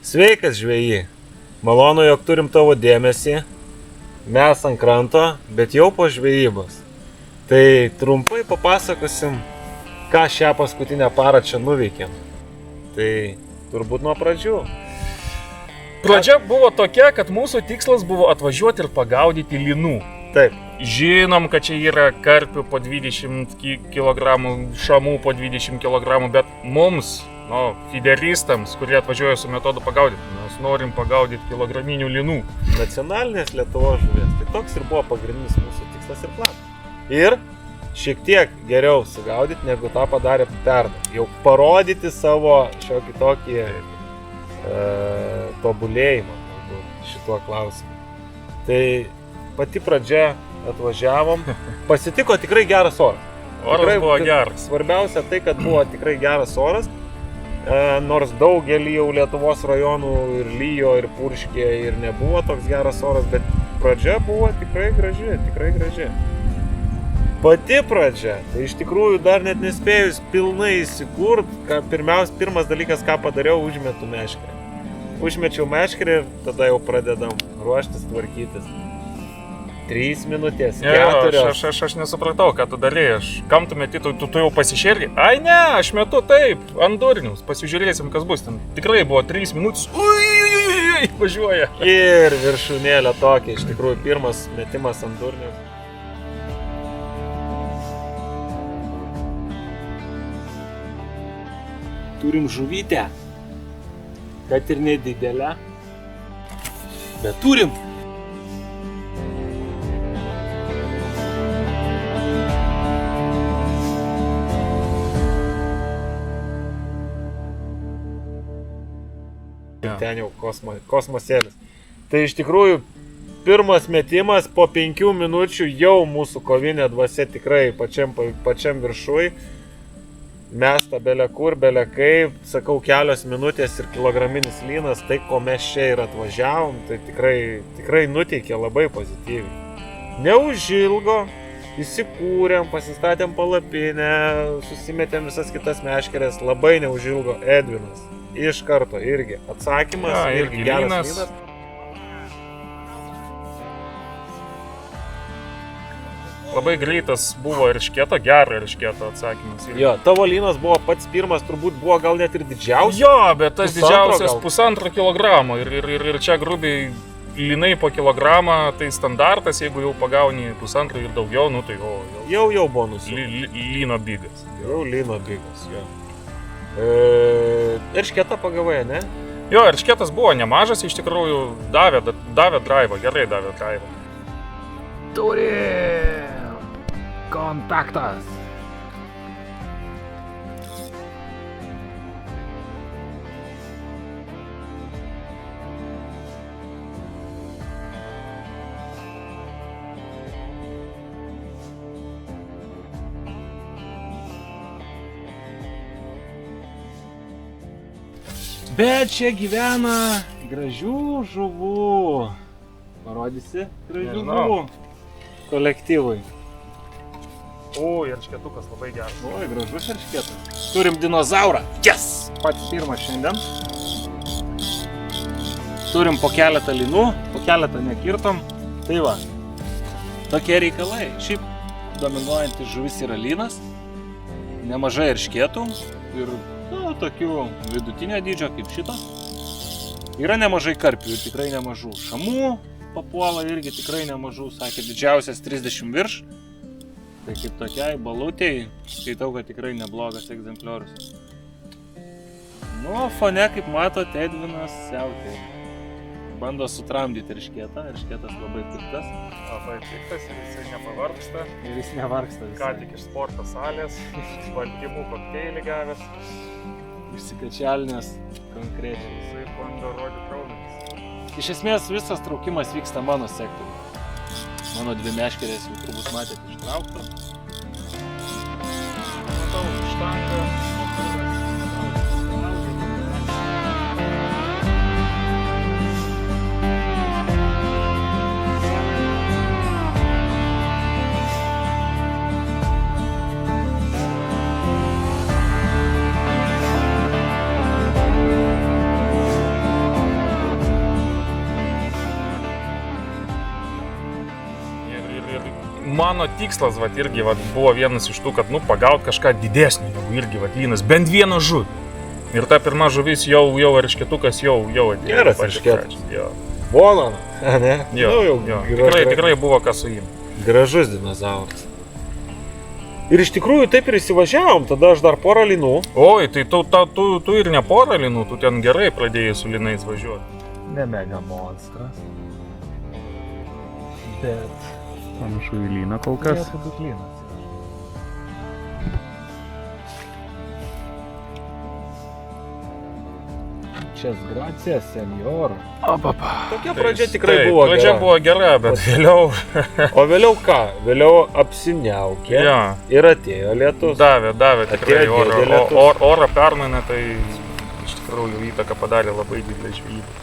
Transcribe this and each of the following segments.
Sveikas žvejai. Malonu, jog turim tavo dėmesį. Mes ant kranto, bet jau po žvejybos. Tai trumpai papasakosim, ką šią paskutinę parą čia nuveikėm. Tai turbūt nuo pradžių. Pradžia buvo tokia, kad mūsų tikslas buvo atvažiuoti ir pagaudyti linų. Taip. Žinom, kad čia yra karpių po 20 kg, šamų po 20 kg, bet mums, fideristams, kurie atvažiuoja su metodu pagaudyti, mes norim pagaudyti kilograminių linų. Nacionalinės Lietuvos žuvies. Tai toks ir buvo pagrindinis mūsų tikslas ir planas. Ir šiek tiek geriau sugaudyti, negu tą padarė pernai. Jau parodyti savo šiokį tokį tobulėjimą šituo klausimu. Tai pati pradžia atvažiavom, pasitiko tikrai geras oras. Oras buvo geras. Svarbiausia tai, kad buvo tikrai geras oras, nors daugelį jau Lietuvos rajonų ir lyjo, ir purškė, ir nebuvo toks geras oras, bet pradžia buvo tikrai graži. Pati pradžia, tai iš tikrųjų dar net nespėjus pilnai įsikurt, pirmas dalykas, ką padariau, užmetu meškerę. Užmečiau meškerę ir tada jau pradedam ruoštis, tvarkytis. 3 minutės, 4. Aš nesupratau, ką tu darėjai. Kam tu meti, tu jau pasišėrgi? Ai ne, aš metu taip, ant durniaus. Pasižiūrėsim, kas bus ten. Tikrai buvo 3 minutės. Ui, važiuoja. Ir viršūnėlė tokia, iš tikrųjų, pirmas metimas ant durniaus. Turim žuvytę, kad ir nedidelę, bet turim. Ten jau kosmosėlis. Tai iš tikrųjų, pirmas metimas po 5 minučių jau mūsų kovinė dvasia tikrai pačiam viršui. Mesta bele kur, bele kaip, sakau, kelios minutės ir kilograminis lynas, tai ko mes čia ir atvažiavom, tai tikrai nuteikė labai pozityviai. Neužilgo, įsikūrėm, pasistatėm palapinę, susimetėm visas kitas meškerės, labai neužilgo Edvinas. Iš karto irgi atsakymas, irgi geras lynas. Labai greitas buvo eršketo, gerą eršketo atsakymas. Jo, tavo lynas buvo pats pirmas, turbūt buvo gal net ir didžiausias. Jo, bet tas didžiausias 1,5 kilogramo ir čia grubiai lynai po kilogramą, tai standartas, jeigu jau pagauni 1,5 ir daugiau, tai jau buvo lyno bigas. Jau lyno bigas, jo. Eršketą pagavai, ne? Jo, eršketas buvo nemažas, iš tikrųjų davė draivą, gerai davė draivą. Turim kontaktas. Bet čia gyvena gražių žuvų. Parodysi gražių žuvų kolektyvui. Eršketukas labai geras. Gražus eršketas. Turim dinozaurą. Yes! Pats pirmas šiandien. Turim po keletą lynų, po keletą nekirtom. Tai va, tokie reikalai. Šiaip dominuojantis žuvis yra lynas. Nemažai eršketų ir tokių vidutinio dydžio kaip šito. Yra nemažai karpių ir tikrai nemažų. Šamų papuola irgi tikrai nemažų, sakė, didžiausias 30 virš. Tai kaip tokiai balutei, skaitau, kad tikrai neblogas egzempliorius. Fone, kaip matot, Edvinas siautė. Bando sutramdyti eršketą, eršketas labai piktas. Labai piktas ir jisai nepavargsta. Ir jis nevargsta visai. Ką tik iš sporto salės, baltymų kokteilį gavęs. Išsikačialinęs konkrečiai. Jisai bando rodyti raumenis. Iš esmės visas traukimas vyksta mano sektoriuje. Mano 2 meškerės jau turbūt matėte ištraukta. Matau, štanga. mano tikslas, vat, irgi vat, buvo vienas iš tų, kad, nu, pagaut kažką didesnio, negu irgi, vat, lynas, bent vieną žuvį. Ir ta pirma žuvis jau eršketukas jau atėjo. Geras eršketas. Jo. Bona, ne? Jo, Nu, jo. Tikrai buvo ką su jim. Gražus dinozauras. Ir iš tikrųjų taip ir įsivažiavom, tada aš dar porą lynų. Oi, tai tu ir ne porą lynų, tu ten gerai pradėjai su lynais važiuoti. Ne mega monstras. Bet Panašu į lyną kol kas. turėtų būti lynas. Čia gracija, senjor. Tokia pradžia tikrai buvo Pradžia gera. buvo gera, bet vėliau O vėliau ką? Vėliau apsiniaukė ja, ir atėjo lietus. davė tikrai Atėjo didelė oro permaina, tai iš tikrųjų įtaką padarė labai didelį žvejybą.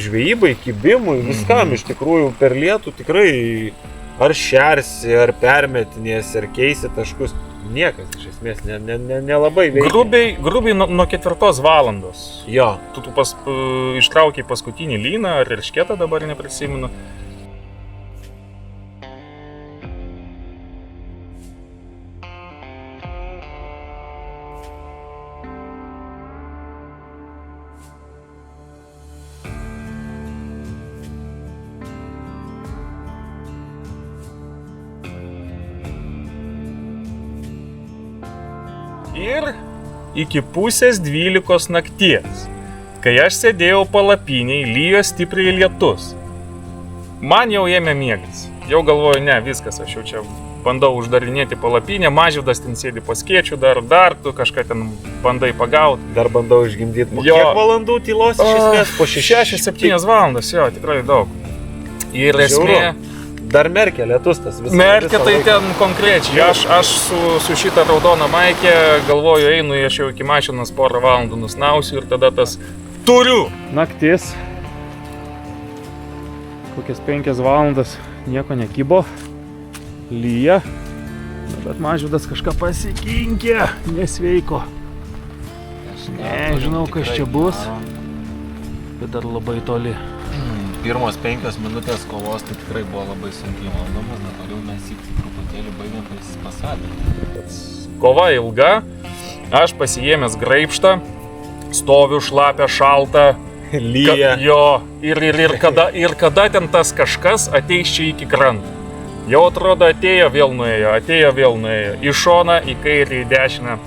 Žvejybai, kibimui, viskam iš tikrųjų per lietų tikrai ar šersi, ar permetinėsi, ar keisi taškus. Niekas iš esmės nelabai veikia. Grubiai nuo 4 valandos. Jo. Tu ištraukiai paskutinį lyną ar eršketą, dabar neprisimenu. Ir iki pusės 12 nakties, kai aš sėdėjau palapiniai, lyjo stipriai lietus. Man jau ėmė miegas. Jau galvoju, ne, viskas, aš jau čia bandau uždarinėti palapinę, Mažvydas ten sėdi po skėčių, dar tu kažką ten bandai pagauti. Dar bandau išgimdyti. Po Jo. kiek valandų tylos iš esmės? Po 6-7 valandas, jo, tikrai daug. Ir esmė, Dar merkia lietus tas visas. merkia tai ten konkrečiai. Aš su šitą raudoną maikę galvoju, einu, aš jau iki mašinos porą valandų nusnausiu ir tada tas turiu. Naktis. Kokias 5 valandas nieko nekybo. Lyja. Bet Mažvydas kažką pasikinkė. Nesveiko. Nežinau, kas čia bus. Bet dar labai toli. Pirmos 5 minutės kovos tai tikrai buvo labai sunkiai valdomas, bet toliau mes jį truputėlį baigėm pasakyti. Kova ilga, aš pasiėmęs graibštą, stoviu šlapę, šaltą. Lyja. Jo, ir kada ten tas kažkas ateis čia iki kranto. Jau atrodo atėjo, vėl nuėjo. Į šoną, į kairį, į dešinę.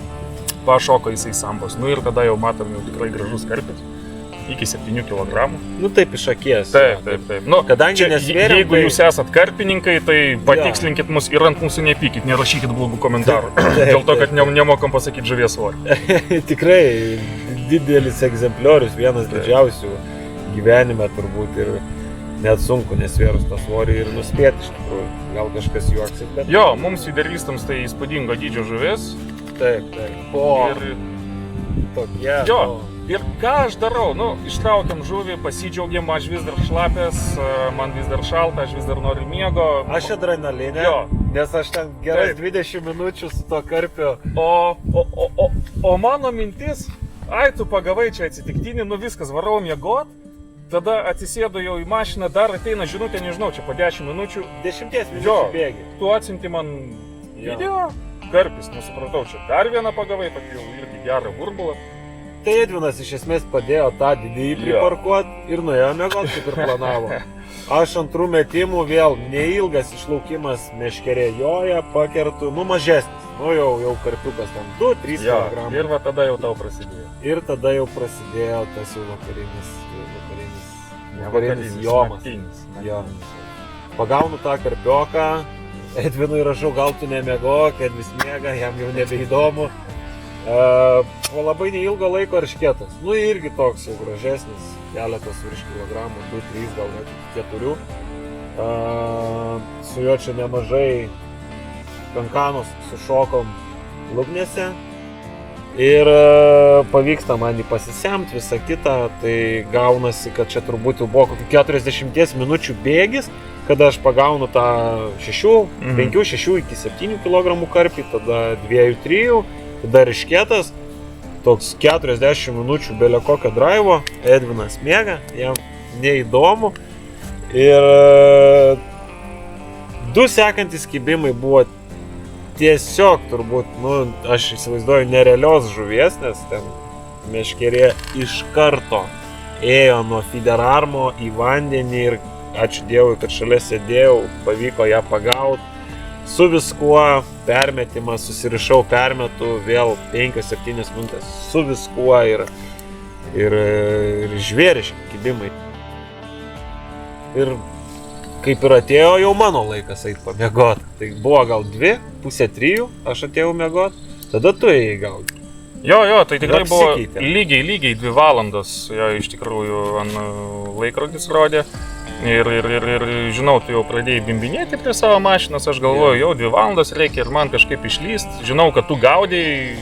Pašoko jisai sambos. Nu ir tada jau matom jau tikrai gražus karpis. Iki 7 kg. Nu taip iš akies. Taip. Nu, Kadangi čia, nesvėrėm, jeigu tai- jūs esat karpininkai, tai patikslinkit mus ir ant mūsų nepykit, nerašykit blogų komentarų. Dėl to, kad nemokam pasakyti žuvies svorį. Tikrai didelis egzempliorius, vienas didžiausių gyvenime turbūt ir net sunku nesvėrus tą svorį ir nuspėti iš tikrųjų. Gal kažkas juoksis, bet... Jo, mums fideristams tai įspūdingo dydžio žuvis. Taip. Po Ir, tokie... jo, nu, ir ką aš darau? Nu, ištraukiam žuvį, pasidžiaugiam, aš vis dar šlapės, man vis dar šalta, aš vis dar noriu miego. Aš adrenalinė, Jo. nes aš ten geras Taip. 20 minučių su to karpiu. O mano mintis, ai tu pagavai čia atsitiktinį, nu viskas, varau miegot, tada atsisėdu jau į mašiną, dar ateina žinutė, nežinau, čia po 10 minučių, 10 Jo. minučių bėgi. tu atsiunti man Jo. video, karpis, nesupratau, čia dar vieną pagavai, tokį jau irgi gerą burbulą. Tai Edvinas iš esmės padėjo tą didįjį Jo. priparkuoti ir nuėjo miegoti, kaip ir planavo. Aš antrų metimų vėl neilgas išlaukimas meškerė joja, pakertu, nu mažesnis, nu jau karpiukas tam 2-3 kg. Ir va tada jau tau prasidėjo. Ir tada jau prasidėjo tas jau vakarinis jomas. Naktinis. Jo. Pagaunu tą karpioką, Edvinui rašau, gal tu nemiegok, Edvis miega, jam jau nebeįdomu. Po labai neilgo laiko eršketas. Nu irgi toks jau gražesnis, keletas virš kilogramų, 2-3, gal net 4. Su juo čia nemažai kankanus sušokom lubnėse. Ir pavyksta man jį pasisemti, visą kitą, tai gaunasi, kad čia turbūt jau buvo kokį 40 minučių bėgis, kada aš pagaunu tą 5-6 iki 7 kg karpį, tada 2-3, tada eršketas, toks 40 minučių belė kokio draivo, Edvinas miega, jam neįdomu. Ir Du sekantys kibimai buvo tiesiog turbūt, aš įsivaizduoju, nerealios žuvies, nes ten meškerė iš karto ėjo nuo Fiderarmo į vandenį ir ačiū Dievui, kad šalia sėdėjau, pavyko ją pagauti. Su viskuo, permetimas, susirišau, permetu, vėl 5-7 minutės su viskuo ir žvėriški kibimai. Ir kaip ir atėjo jau mano laikas eit pamiegoti. Tai buvo gal 2:30, aš atėjau miegoti, tada tu ėjai gauti. Jo, tai tikrai buvo Apsikeitė. lygiai 2 valandos, jo, iš tikrųjų, laikrodis rodė. Ir žinau, tu jau pradėjai bimbinėti prie savo mašinos, aš galvoju, jau 2 valandas reikia ir man kažkaip išlyst. Žinau, kad tu gaudėjai,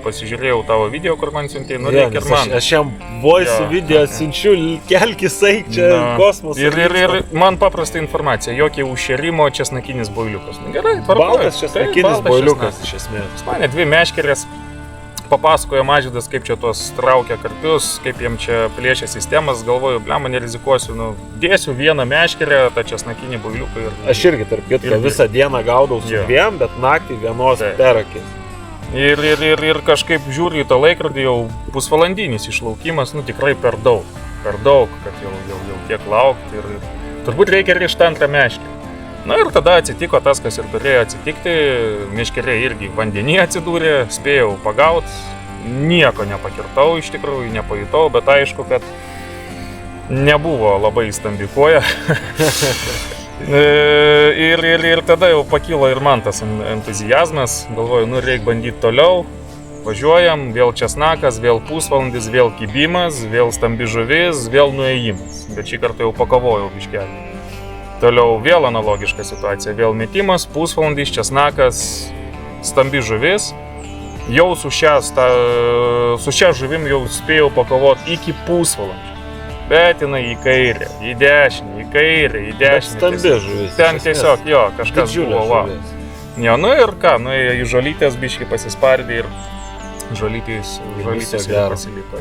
pasižiūrėjau tavo video, kur man siuntėjai, reikia ir man. Aš jam voice video siunčiu, kelkis eik čia kosmosą. Ir man paprasta informacija, jokie užšerimo česnakinis boiliukas. Gerai, tvarkoju. Baltas česnakinis boiliukas iš esmės. Mane 2 meškerės. Papasakojo Mažvydas, kaip čia tos traukia karpius, kaip jiem čia plėšia sistemas, galvoju, blema, nerizikuosiu, dėsiu vieną meškerę, tą česnakinį boiliuką ir... Aš irgi, tarp kitko, visą dieną gaudau su 2, bet naktį vienos per akis. Ir kažkaip žiūriu į tą laikrodį, jau pusvalandinis išlaukimas, tikrai per daug, kad jau tiek laukti ir turbūt reikia rišti antrą meškerę. Na ir tada atsitiko tas, kas ir turėjo atsitikti, meškerė irgi vandenį atsidūrė, spėjau pagaut, nieko nepakirtau iš tikrųjų, nepajutau, bet aišku, kad nebuvo labai stambi koja. Ir tada jau pakilo ir man tas entuziazmas, galvoju, reikia bandyti toliau, važiuojam, vėl česnakas, vėl pusvalandis, vėl kibimas, vėl stambi žuvis, vėl nuėjimas, bet šį kartą jau pakovojau biškelį. Toliau vėl analogiška situacija, vėl metimas, pusvalandis, česnakas, stambi žuvis. Jau su šia žuvim jau spėjau pakovoti iki pusvalandžio. Bet jinai į kairę, į dešinę, į kairę, į dešinę. Stambi žuvis. Ten tiesiog, kažkas buvo, va. Jo, ir ką, nuėjo į žolytės biškį pasispardė ir žolytės jau pasiliko.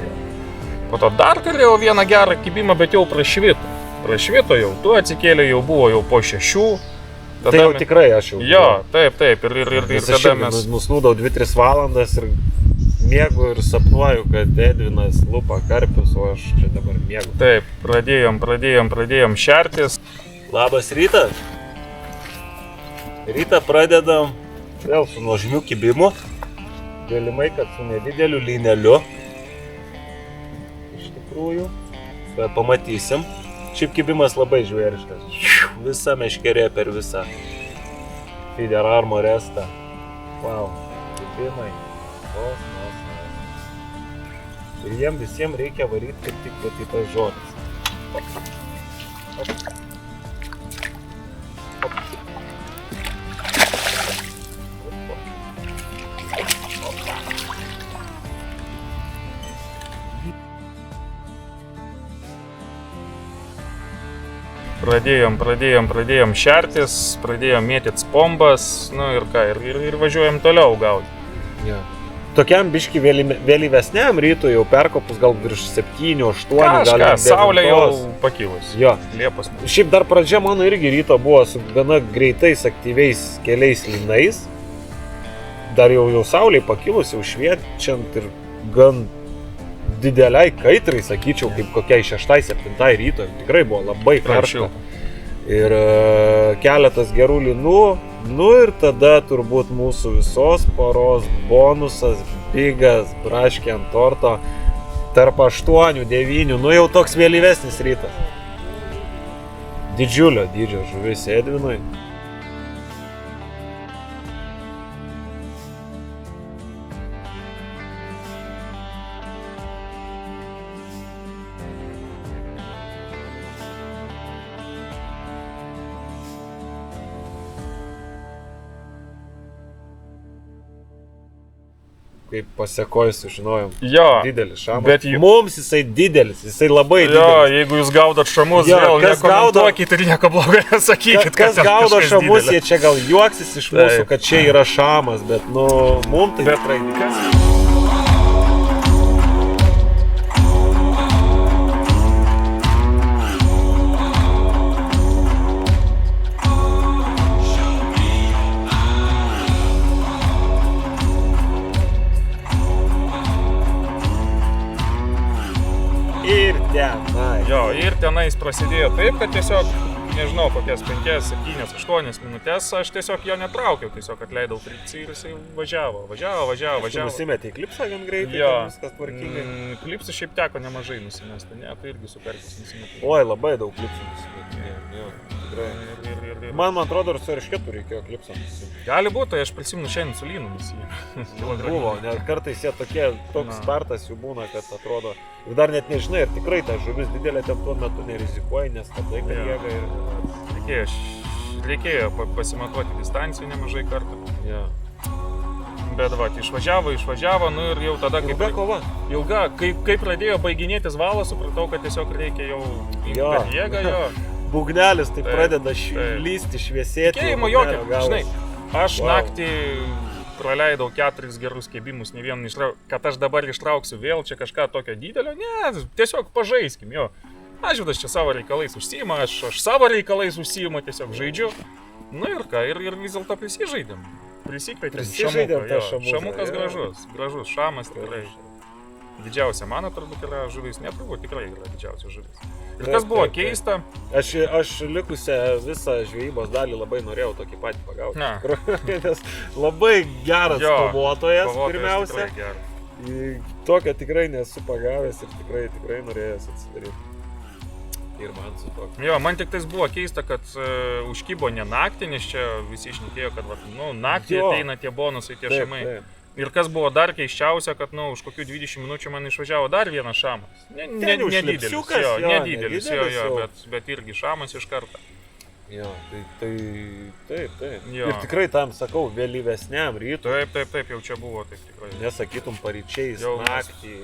Po to dar galėjau vieną gerą kibimą, bet jau prašvito jau, tu atsikėlė, jau buvo jau po 6. Tai jau tikrai aš jau. Jo, taip, ir tada mes... Nusnūdau 2-3 valandas ir miegu ir sapnuoju, kad Edvinas lupa karpius, o aš čia dabar miegu. Taip, pradėjom šertis. Labas rytas. Rytą pradedam vėl su nuožmiu kibimu. Galimai, kad su nedideliu lyneliu. Iš tikrųjų, bet pamatysim. Šiaip kibimas labai žvėriškas. Visa meškerė per visą Fiderarmo restą. Wow, kibimai. Ir jiem visiems reikia varyti kaip tik į tas žodis. Pradėjom šertis, pradėjom mėtyt bombas, ir ką, ir važiuojam toliau gauti. Ja. Tokiam biški vėlyvesniam rytui jau perkopus gal virš 7-8, gal 9. Saulė jau pakilus. Jo. Liepos. Šiaip dar pradžia mano irgi ryto buvo su gana greitais, aktyviais keliais lynais. Dar jau saulė pakilus, jau šviečiant ir gan dideliai kaitrai, sakyčiau, kaip kokiai 6-7 ryto. Tikrai buvo labai karšta. Ir keletas gerų lynų. Ir tada turbūt mūsų visos poros bonusas, bigas, braškė ant torto, tarp 8-9, jau toks vėlyvesnis rytas. Didžiulio dydžio žuvis Edvinui. Kaip pasekojus sužinojom. Jo. Didelis šamas. Bet mums jisai didelis, jisai labai didelis. Jo, jeigu jūs gaudot šamus, vėl nekomentuokit ir nieko blogo nesakykit. Kas gaudo šamus, jie čia gal juoksis iš mūsų, kad čia yra šamas, bet mums tai tikrai didelis. tenai. Jo, ir tenais prasidėjo taip, kad tiesiog, nežinau, kokias 5, 7, 8 minutės aš tiesiog jo netraukiau, tiesiog atleidau frikciją ir jisai važiavo. Nusimetė į klipsą gan greitai, Jo. viskas tvarkingai. Klipsų šiaip teko nemažai nusimesti, ne, tai irgi superkis nusimeti. Oi, labai daug klipsų nusimetė. Jo, tikrai. Ir. Man atrodo, ir su eršketu reikėjo klipsą nusimetė. Gali būti, tai aš prisimenu šiandien su lynu nusimetė. Buvo, nes kartais jie toks startas jų būna, kad atrodo, ir dar net nežinai, ar tikrai ta žuvis didelė ten tuo metu nerizikuoja, nes tada, kad Jo. jėga ir... Reikėjo pasimatuoti distanciją nemažai kartų. Ja. Bet va, išvažiavo, nu ir jau tada, Ilga kova. Ilga, kai pradėjo baiginėtis valas, supratau, kad tiesiog reikia jau Jo. per jėgą jo. Būgnelis tai Taip, pradeda taip. lysti, šviesėti. Tikėjimo būgnelio jokio, galas. žinai, aš Wow. naktį praleidau 4 gerus kėbimus, ne vieną ištraukiau, kad aš dabar ištrauksiu vėl čia kažką tokio didelio, ne, tiesiog pažaiskim, jo. Ažvydas čia savo reikalais užsiima, aš savo reikalais užsiimu, tiesiog žaidžiu. Nu ir ką, ir vis dėlto prisižaidėm. Prisikvietėm Prisižaidėm tą jo. šamuzą, Šamukas jo. gražus, šamas tikrai. Didžiausia mano turbūt yra žuvis, neturbūt tikrai yra didžiausia žuvis. Ir Taip, kas buvo taip, taip. keista, Aš likusią visą žvejybos dalį labai norėjau tokį patį pagauti. Na. Nes labai geras Jo, kovotojas kovotojas pirmiausia. tikrai geras. Tokio tikrai nesu pagavęs ir tikrai norėjęs atsidaryti. Ir man su tokiu. Jo, man tik tais buvo keista, kad užkybo ne naktį, nes čia visi išnekėjo, kad naktį Jo. ateina tie bonusai, tie Taip, šamai. taip. Ir kas buvo dar keisčiausia, kad už kokių 20 minučių man išvažiavo dar vienas šamas. jau Nedidelis, šlipsiukas, jo, nedidelis, jo, nedidelis jau. bet irgi šamas iš karto. Jo, taip. Jo. Ir tikrai tam sakau, vėlyvesniam rytui. Taip, jau čia buvo, taip tikrai. Nesakytum paryčiais, Jau mes- naktį,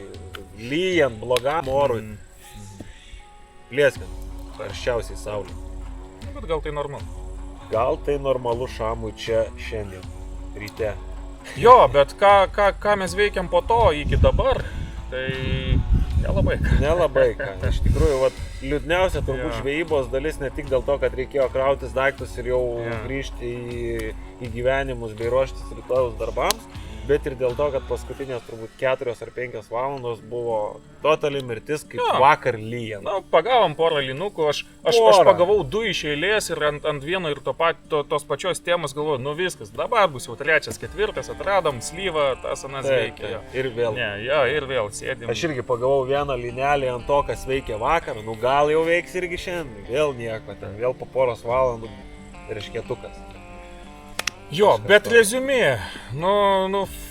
lyjant, blogam orui, Mm. plėskiant, karščiausiai saulė. Bet gal tai normalu. Gal tai normalu šamui čia šiandien, ryte. Jo, bet ką mes veikiam po to iki dabar, tai nelabai. Nelabai ką. Iš tikrųjų, vat, liūdniausia turbūt Jo. žvejybos dalis ne tik dėl to, kad reikėjo krautis daiktus ir jau Jo. grįžti į gyvenimus bei ruoštis rytojaus darbams, bet ir dėl to, kad paskutinės turbūt 4 ar 5 valandos buvo totali mirtis, kaip Jo. vakar lyjant. Na, pagavom porą linukų, aš Porą. pagavau 2 iš eilės ir ant vieno ir tos pačios temos galvoju, viskas, dabar bus jau 3, 4, atradom slyvą, tas anas Taip, veikia. Jo. taip. Ir vėl. Ne, jo, ir vėl sėdim. Aš irgi pagavau vieną linelį ant to, kas veikė vakar, gal jau veiks irgi šiandien, vėl nieko, ten vėl po poros valandų eršketukas. Jo, Kažkas bet tokio. reziumė,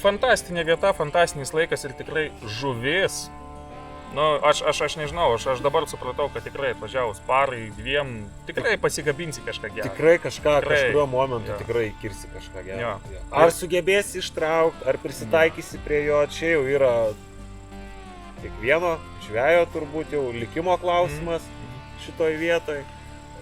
fantastinė vieta, fantastinis laikas ir tikrai žuvis. Aš nežinau, aš dabar supratau, kad tikrai atvažiavus parai, 2, tikrai pasikabinsi kažką gerą. Tikrai kažką, Tikrai. kažkuriuo momentu Jo. tikrai kirsi kažką gerą. Jo. Ar sugebėsi ištraukti, ar prisitaikysi prie jo, čia jau yra kiekvieno žvejo turbūt jau likimo klausimas šitoj vietoj.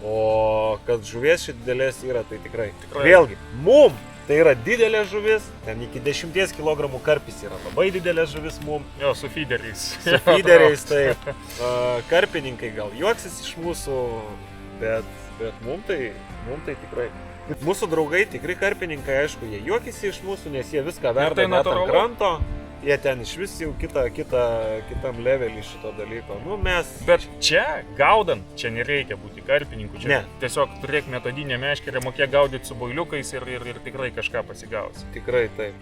O kad žuvies šit didelės yra, tai tikrai. Tikrai. Vėlgi, mum tai yra didelė žuvis, ten iki 10 kg karpis yra labai didelė žuvis mum. Jo, su feederiais. Su feederiais, tai karpininkai gal juoksis iš mūsų, bet mum tai tikrai. Mūsų draugai, tikri karpininkai, aišku, jie juokisi iš mūsų, nes jie viską verda tai net ant natūralu. kranto. Jie ten iš vis jau kitam levelį šito dalyko. Mes... Bet čia, gaudant, čia nereikia būti karpininku, čia Ne. tiesiog turėk metodinę meškerę, mokėk gaudyti su boiliukais ir tikrai kažką pasigausi. Tikrai taip.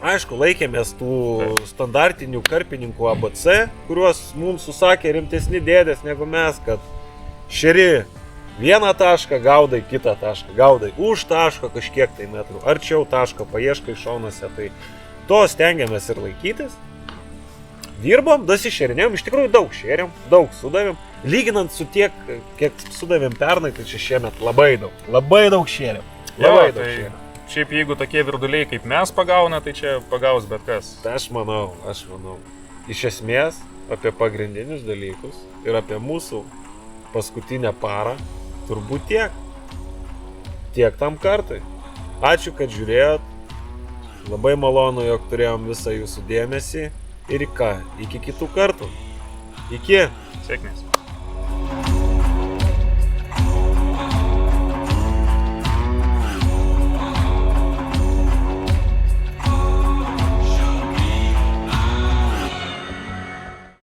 Aišku, laikėmės tų standartinių karpininkų ABC, kuriuos mums susakė rimtesni dėdės negu mes, kad šeri vieną tašką, gaudai kitą tašką, gaudai už taško kažkiek tai metrų, arčiau taško, paieškai šonuose, tai to stengiamės ir laikytis. Dirbom, dasišerinėm, iš tikrųjų daug šeriam, daug sudavėm. Lyginant su tiek, kiek sudavėm pernai, tai čia šiemet labai daug šeriam. Labai daug šeriam. Šiaip jeigu tokie virduliai kaip mes pagauna, tai čia pagaus bet kas. Tai aš manau. Iš esmės, apie pagrindinius dalykus ir apie mūsų paskutinę parą, turbūt tiek. Tiek tam kartui. Ačiū, kad žiūrėjot. Labai malonu, jog turėjom visą jūsų dėmesį. Ir ką? Iki kitų kartų. Iki. Sėkmės.